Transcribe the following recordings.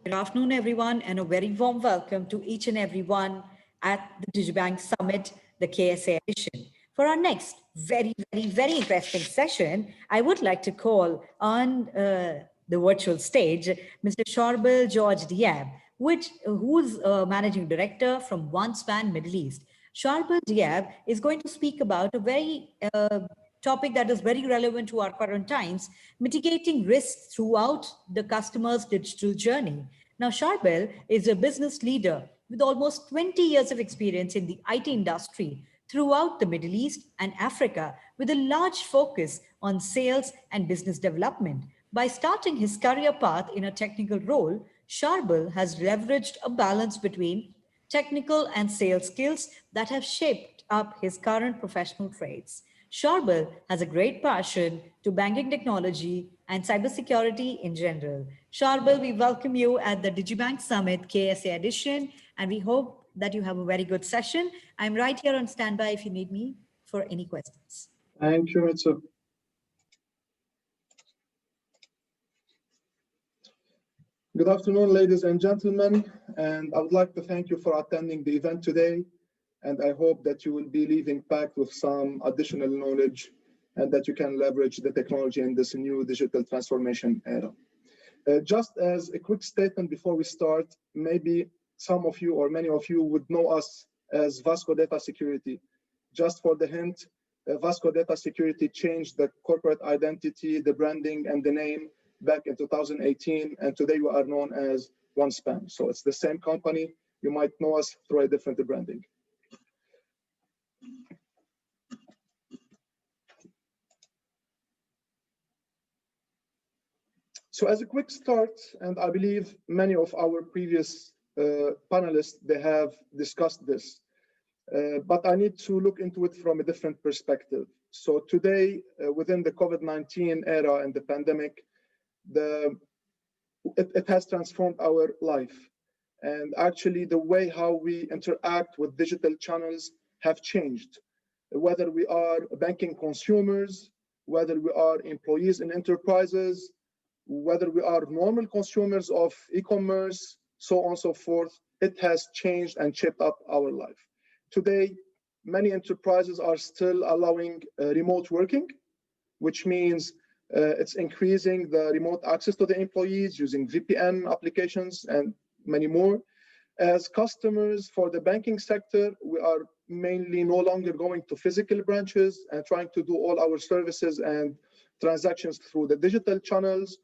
Good afternoon, everyone, and a very warm welcome to each and everyone at the DigiBank Summit, the KSA edition. For our next very interesting session, I would like to call on the virtual stage Mr. Shorbel George Diab, who's Managing Director from OneSpan Middle East. Shorbel Diab is going to speak about a very topic that is very relevant to our current times, mitigating risks throughout the customer's digital journey. Now, Sharbel is a business leader with almost 20 years of experience in the IT industry throughout the Middle East and Africa, with a large focus on sales and business development. By starting his career path in a technical role, Sharbel has leveraged a balance between technical and sales skills that have shaped up his current professional traits. Sharbel has a great passion to banking technology and cybersecurity in general. Sharbel, we welcome you at the DigiBank Summit KSA edition, and we hope that you have a very good session. I'm right here on standby if you need me for any questions. Thank you, Mitsu. Good afternoon, ladies and gentlemen, and I would like to thank you for attending the event today. And I hope that you will be leaving packed with some additional knowledge and that you can leverage the technology in this new digital transformation era. Just as a quick statement before we start, maybe some of you or many of you would know us as Vasco Data Security. Just for the hint, Vasco Data Security changed the corporate identity, the branding, and the name back in 2018, and today we are known as OneSpan. So it's the same company. You might know us through a different branding. So as a quick start, and I believe many of our previous panelists, they have discussed this, but I need to look into it from a different perspective. So today, within the COVID-19 era and the pandemic, it has transformed our life. And actually the way how we interact with digital channels have changed. Whether we are banking consumers, whether we are employees in enterprises, whether we are normal consumers of e-commerce, so on and so forth, it has changed and shaped up our life. Today, many enterprises are still allowing remote working, which means it's increasing the remote access to the employees using VPN applications and many more. As customers for the banking sector, we are mainly no longer going to physical branches and trying to do all our services and transactions through the digital channels.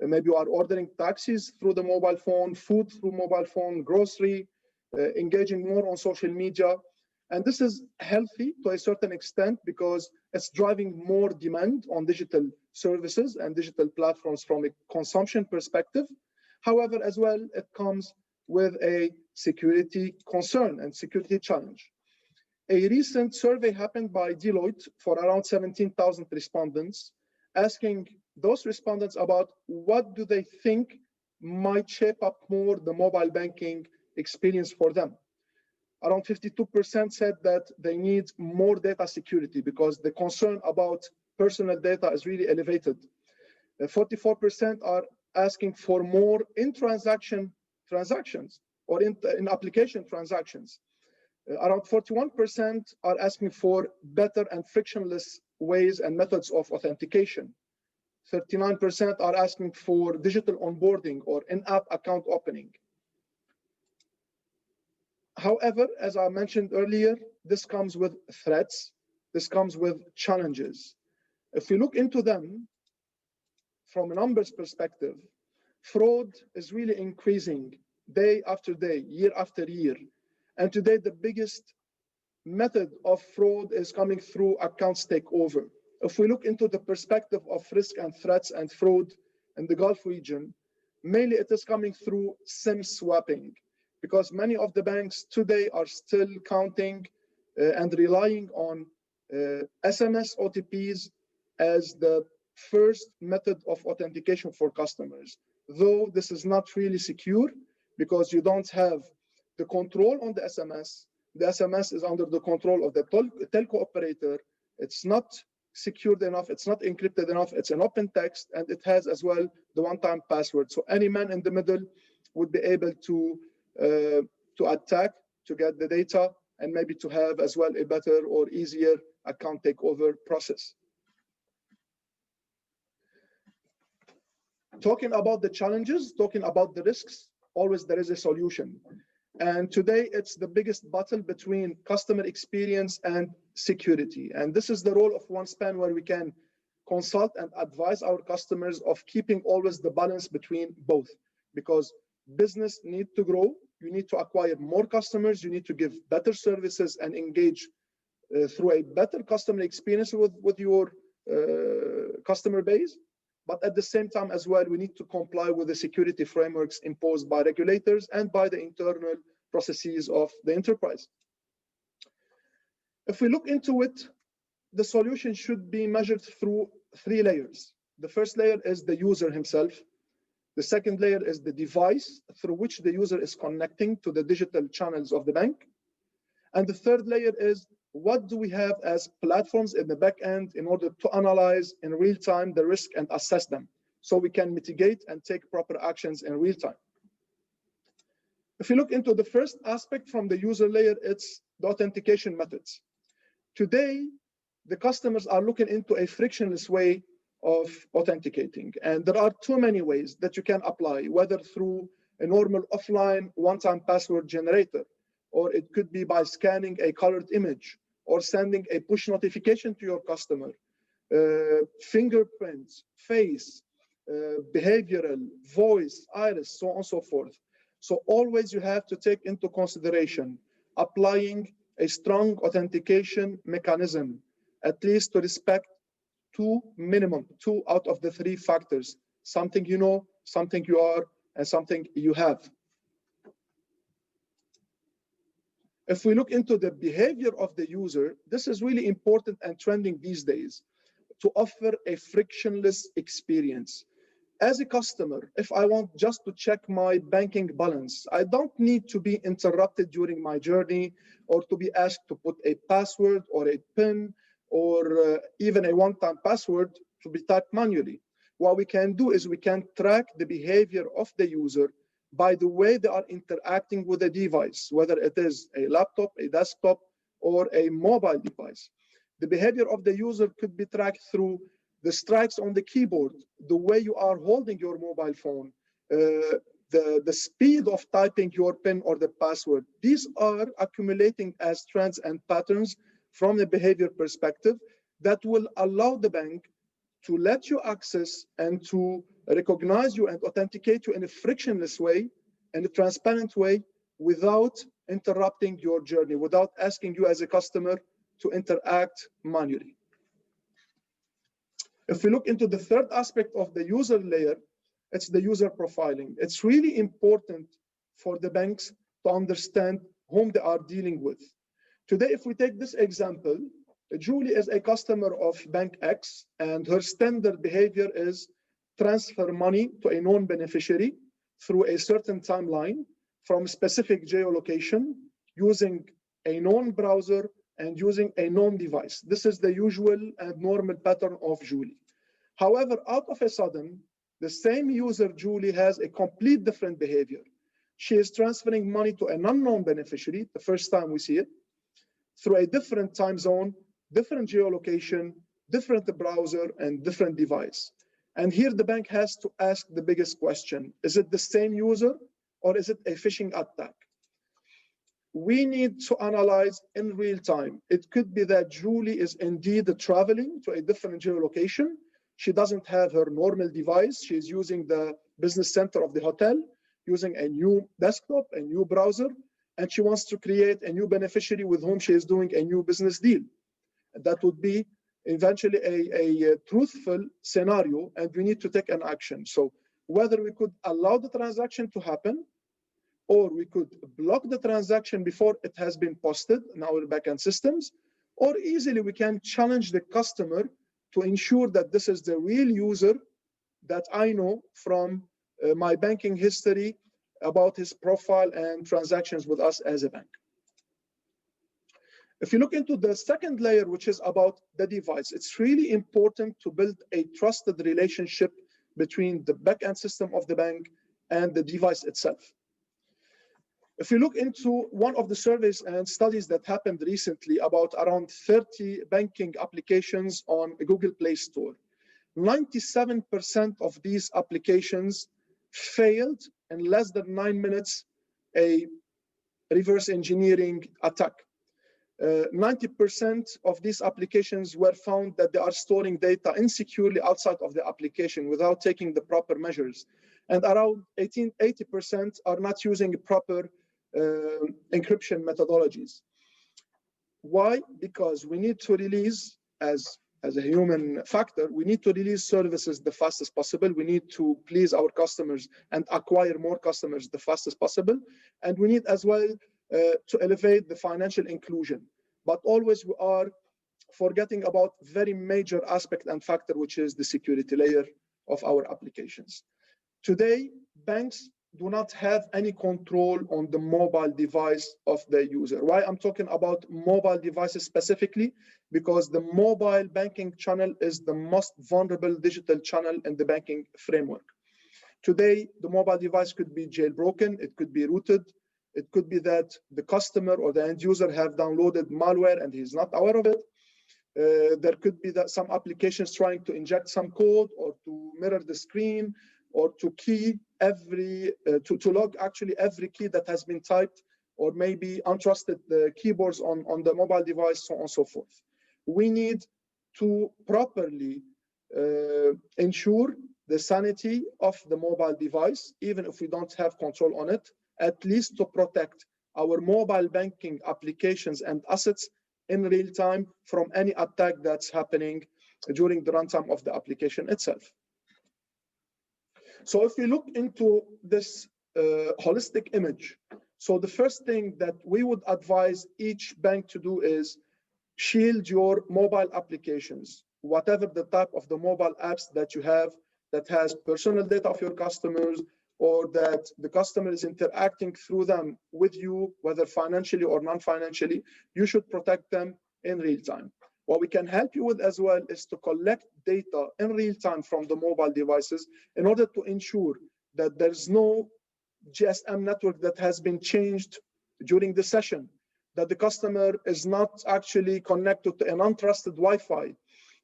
Maybe you are ordering taxis through the mobile phone, food through mobile phone, grocery, engaging more on social media. And this is healthy to a certain extent because it's driving more demand on digital services and digital platforms from a consumption perspective. However, as well, it comes with a security concern and security challenge. A recent survey happened by Deloitte for around 17,000 respondents, asking those respondents about what do they think might shape up more the mobile banking experience for them. Around 52% said that they need more data security because the concern about personal data is really elevated. 44% are asking for more in-transaction transactions or in application transactions. Around 41% are asking for better and frictionless ways and methods of authentication. 39% are asking for digital onboarding or in-app account opening. However, as I mentioned earlier, this comes with threats. This comes with challenges. If we look into them from a numbers perspective, fraud is really increasing day after day, year after year. And today, the biggest method of fraud is coming through accounts takeover. If we look into the perspective of risk and threats and fraud in the Gulf region, mainly it is coming through SIM swapping, because many of the banks today are still counting and relying on SMS OTPs as the first method of authentication for customers. Though this is not really secure because you don't have the control on the SMS. The SMS is under the control of the telco operator. It's not secured enough, it's not encrypted enough, it's an open text, and it has as well the one-time password. So any man in the middle would be able to attack, to get the data, and maybe to have as well a better or easier account takeover process. Talking about the challenges, talking about the risks, always there is a solution. And today it's the biggest battle between customer experience and security. And this is the role of OneSpan, where we can consult and advise our customers of keeping always the balance between both, because business need to grow. You need to acquire more customers. You need to give better services and engage through a better customer experience with your customer base. But at the same time as well, we need to comply with the security frameworks imposed by regulators and by the internal processes of the enterprise. If we look into it, the solution should be measured through 3 layers. The first layer is the user himself. The second layer is the device through which the user is connecting to the digital channels of the bank. And the third layer is, what do we have as platforms in the back end in order to analyze in real time the risk and assess them, so we can mitigate and take proper actions in real time. If you look into the first aspect from the user layer, it's the authentication methods. Today, the customers are looking into a frictionless way of authenticating. And there are too many ways that you can apply, whether through a normal offline one-time password generator, or it could be by scanning a colored image, or sending a push notification to your customer, fingerprints, face, behavioral, voice, iris, so on and so forth. So always you have to take into consideration applying a strong authentication mechanism, at least to respect minimum two out of the 3 factors: something you know, something you are, and something you have. If we look into the behavior of the user, this is really important and trending these days, to offer a frictionless experience. As a customer, if I want just to check my banking balance, I don't need to be interrupted during my journey, or to be asked to put a password or a PIN, or even a one-time password to be typed manually. What we can do is we can track the behavior of the user by the way they are interacting with the device, whether it is a laptop, a desktop, or a mobile device. The behavior of the user could be tracked through the strikes on the keyboard, the way you are holding your mobile phone, the speed of typing your PIN or the password. These are accumulating as trends and patterns from a behavior perspective that will allow the bank to let you access and to recognize you and authenticate you in a frictionless way, in a transparent way, without interrupting your journey, without asking you as a customer to interact manually. If we look into the third aspect of the user layer, it's the user profiling. It's really important for the banks to understand whom they are dealing with. Today, if we take this example, Julie is a customer of Bank X, and her standard behavior is transfer money to a known beneficiary through a certain timeline from specific geolocation, using a known browser and using a known device. This is the usual and normal pattern of Julie. However, out of a sudden, the same user, Julie, has a complete different behavior. She is transferring money to an unknown beneficiary, the first time we see it, through a different time zone, different geolocation, different browser, and different device. And here the bank has to ask the biggest question: is it the same user, or is it a phishing attack? We need to analyze in real time. It could be that Julie is indeed traveling to a different geolocation. She doesn't have her normal device. She's using the business center of the hotel, using a new desktop, a new browser, and she wants to create a new beneficiary with whom she is doing a new business deal. That would be eventually a truthful scenario, and we need to take an action. So whether we could allow the transaction to happen, or we could block the transaction before it has been posted in our backend systems, or easily we can challenge the customer to ensure that this is the real user that I know from my banking history about his profile and transactions with us as a bank. If you look into the second layer, which is about the device, it's really important to build a trusted relationship between the backend system of the bank and the device itself. If we look into one of the surveys and studies that happened recently about around 30 banking applications on Google Play Store, 97% of these applications failed in less than 9 minutes a reverse engineering attack. 90% of these applications were found that they are storing data insecurely outside of the application without taking the proper measures. And around 80% are not using proper encryption methodologies. Why? Because we need to release, as a human factor, we need to release services the fastest possible. We need to please our customers and acquire more customers the fastest possible. And we need as well to elevate the financial inclusion. But always we are forgetting about very major aspect and factor, which is the security layer of our applications. Today, banks do not have any control on the mobile device of the user. Why I'm talking about mobile devices specifically? Because the mobile banking channel is the most vulnerable digital channel in the banking framework. Today, the mobile device could be jailbroken, it could be rooted, it could be that the customer or the end user have downloaded malware and he's not aware of it. There could be that some applications trying to inject some code or to mirror the screen or to key every, to log actually every key that has been typed, or maybe untrusted keyboards on the mobile device, so on and so forth. We need to properly ensure the sanity of the mobile device, even if we don't have control on it, at least to protect our mobile banking applications and assets in real time from any attack that's happening during the runtime of the application itself. So if we look into this holistic image, so the first thing that we would advise each bank to do is shield your mobile applications, whatever the type of the mobile apps that you have that has personal data of your customers, or that the customer is interacting through them with you, whether financially or non-financially, you should protect them in real time. What we can help you with as well is to collect data in real time from the mobile devices in order to ensure that there's no GSM network that has been changed during the session, that the customer is not actually connected to an untrusted Wi-Fi,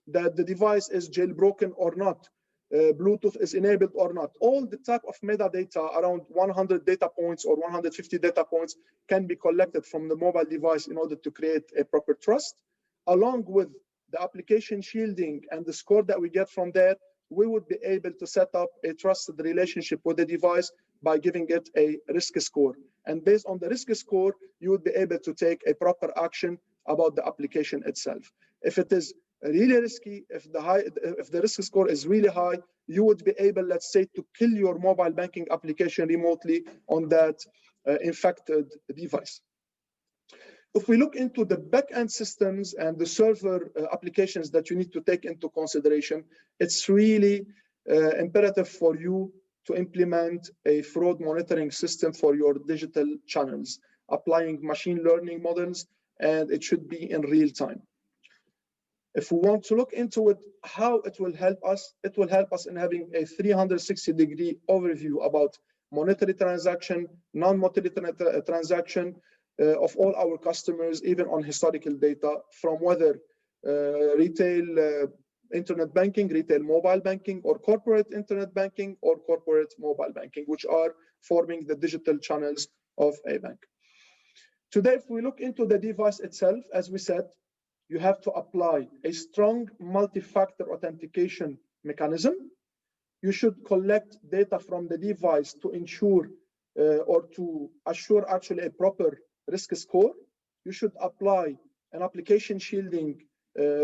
that the device is jailbroken or not, Bluetooth is enabled or not. All the type of metadata, around 100 data points or 150 data points, can be collected from the mobile device in order to create a proper trust. Along with the application shielding and the score that we get from there, we would be able to set up a trusted relationship with the device by giving it a risk score. And based on the risk score, you would be able to take a proper action about the application itself. If it is really risky, if the risk score is really high, you would be able, let's say, to kill your mobile banking application remotely on that infected device. If we look into the back-end systems and the server applications that you need to take into consideration, it's really imperative for you to implement a fraud monitoring system for your digital channels, applying machine learning models, and it should be in real time. If we want to look into it, how it will help us in having a 360-degree overview about monetary transaction, non-monetary transaction of all our customers, even on historical data, from whether retail internet banking, retail mobile banking, or corporate internet banking, or corporate mobile banking, which are forming the digital channels of a bank. Today, if we look into the device itself, as we said, you have to apply a strong multi-factor authentication mechanism. You should collect data from the device to ensure or to assure actually a proper risk score. You should apply an application shielding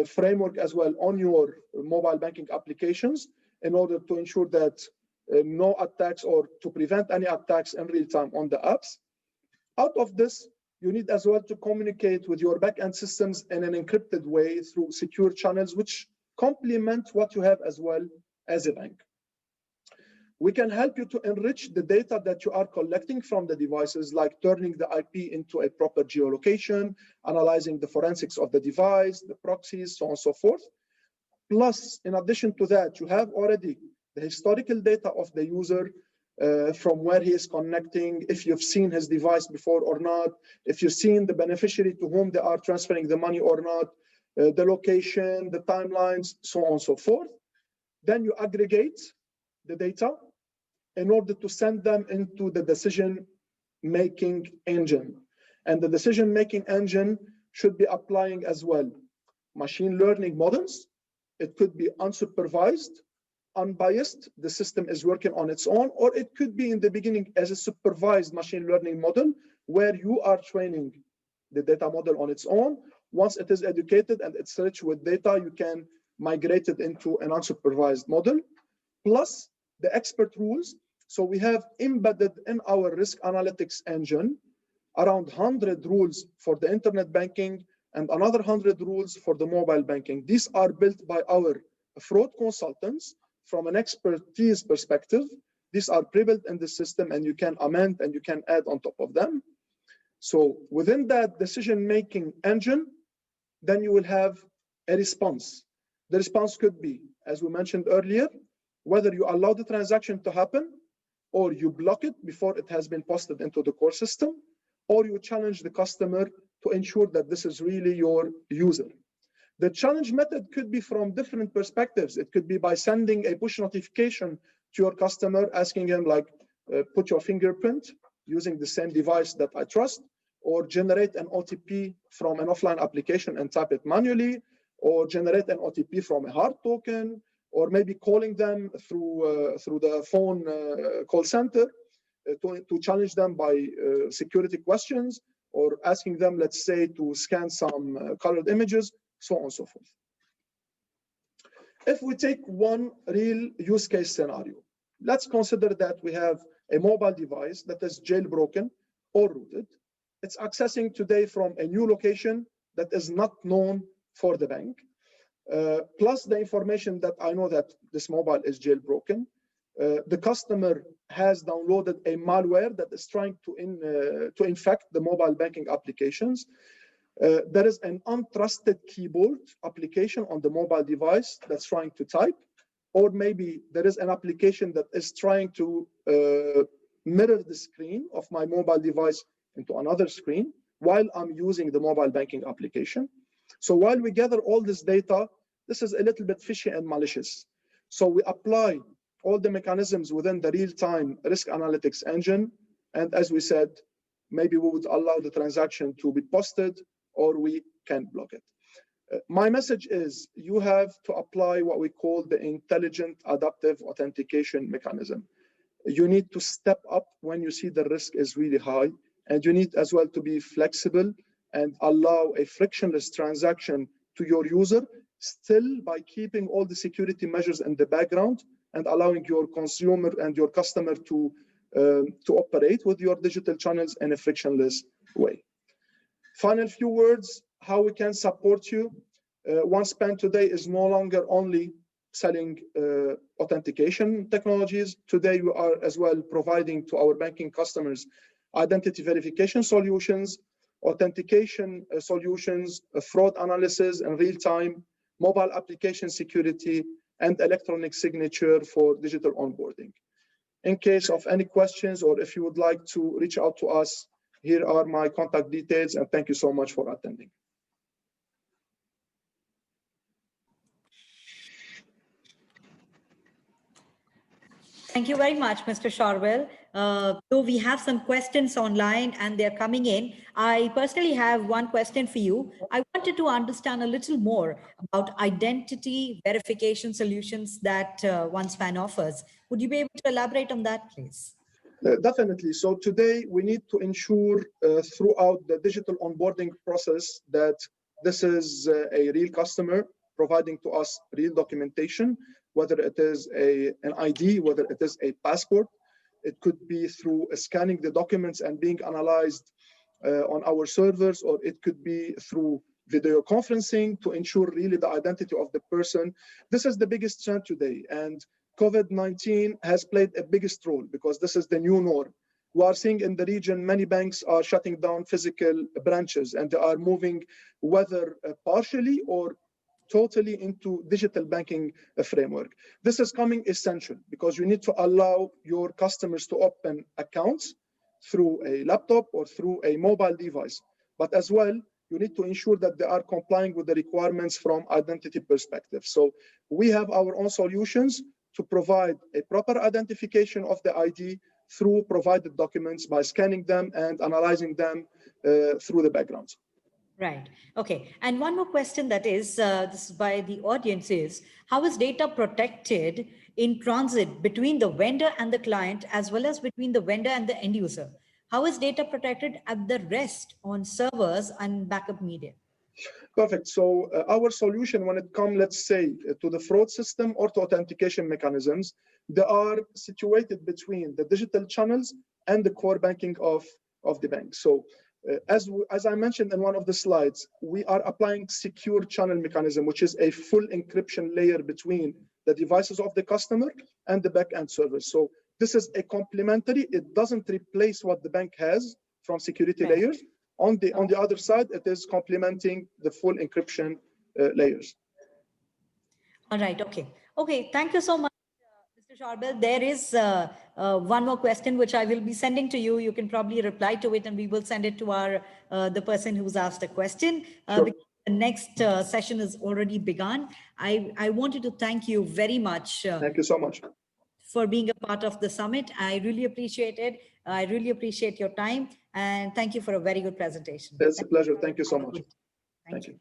framework as well on your mobile banking applications in order to ensure that no attacks, or to prevent any attacks in real time on the apps. Out of this, you need as well to communicate with your backend systems in an encrypted way through secure channels, which complement what you have as well as a bank. We can help you to enrich the data that you are collecting from the devices, like turning the IP into a proper geolocation, analyzing the forensics of the device, the proxies, so on and so forth. Plus, in addition to that, you have already the historical data of the user, from where he is connecting, if you've seen his device before or not, if you've seen the beneficiary to whom they are transferring the money or not, the location, the timelines, so on and so forth. Then you aggregate the data in order to send them into the decision-making engine. And the decision-making engine should be applying as well machine learning models. It could be unsupervised, unbiased, the system is working on its own, or it could be in the beginning as a supervised machine learning model where you are training the data model on its own. Once it is educated and it's rich with data, you can migrate it into an unsupervised model, plus the expert rules. So we have embedded in our risk analytics engine around 100 rules for the internet banking and another 100 rules for the mobile banking. These are built by our fraud consultants from an expertise perspective. These are pre-built in the system and you can amend and you can add on top of them. So within that decision-making engine, then you will have a response. The response could be, as we mentioned earlier, whether you allow the transaction to happen or you block it before it has been posted into the core system, or you challenge the customer to ensure that this is really your user. The challenge method could be from different perspectives. It could be by sending a push notification to your customer, asking him like, put your fingerprint using the same device that I trust, or generate an OTP from an offline application and type it manually, or generate an OTP from a hard token, or maybe calling them through the phone call center to challenge them by security questions, or asking them, let's say, to scan some colored images, so on and so forth. If we take one real use case scenario, let's consider that we have a mobile device that is jailbroken or rooted. It's accessing today from a new location that is not known for the bank, plus the information that I know that this mobile is jailbroken. The customer has downloaded a malware that is trying to infect the mobile banking applications. There is an untrusted keyboard application on the mobile device that's trying to type, or maybe there is an application that is trying to mirror the screen of my mobile device into another screen while I'm using the mobile banking application. So while we gather all this data, this is a little bit fishy and malicious. So we apply all the mechanisms within the real-time risk analytics engine. And as we said, maybe we would allow the transaction to be posted or we can block it. My message is you have to apply what we call the intelligent adaptive authentication mechanism. You need to step up when you see the risk is really high, and you need as well to be flexible and allow a frictionless transaction to your user, still by keeping all the security measures in the background and allowing your consumer and your customer to operate with your digital channels in a frictionless way. Final few words, how we can support you. OneSpan today is no longer only selling authentication technologies. Today we are as well providing to our banking customers identity verification solutions, authentication solutions, fraud analysis in real time, mobile application security, and electronic signature for digital onboarding. In case of any questions or if you would like to reach out to us, here are my contact details, and thank you so much for attending. Thank you very much, Mr. Sharwell. So we have some questions online and they're coming in. I personally have one question for you. I wanted to understand a little more about identity verification solutions that OneSpan offers. Would you be able to elaborate on that, please? Definitely. So today we need to ensure throughout the digital onboarding process that this is a real customer providing to us real documentation, whether it is an ID, whether it is a passport. It could be through scanning the documents and being analyzed on our servers, or it could be through video conferencing to ensure really the identity of the person. This is the biggest trend today, and COVID-19 has played a biggest role because this is the new norm. We are seeing in the region, many banks are shutting down physical branches and they are moving whether partially or totally into digital banking framework. This is coming essential because you need to allow your customers to open accounts through a laptop or through a mobile device. But as well, you need to ensure that they are complying with the requirements from identity perspective. So we have our own solutions to provide a proper identification of the ID through provided documents by scanning them and analyzing them through the backgrounds. Right. Okay. And one more question that is, this is by the audience is, how is data protected in transit between the vendor and the client, as well as between the vendor and the end user? How is data protected at the rest on servers and backup media? Perfect. So our solution, when it comes, let's say, to the fraud system or to authentication mechanisms, they are situated between the digital channels and the core banking of the bank. So as I mentioned in one of the slides, we are applying secure channel mechanism, which is a full encryption layer between the devices of the customer and the backend servers. So this is a complementary. It doesn't replace what the bank has from security layers. On the other side, it is complementing the full encryption layers. All right. Okay. Okay. Thank you so much, Mr. Sharbel. There is one more question which I will be sending to you. You can probably reply to it, and we will send it to our the person who's asked a question. Sure. Because the next session is already begun. I wanted to thank you very much. Thank you so much For being a part of the summit. I really appreciate it. I really appreciate your time, and thank you for a very good presentation. It's a pleasure. Thank you so much. Thank you.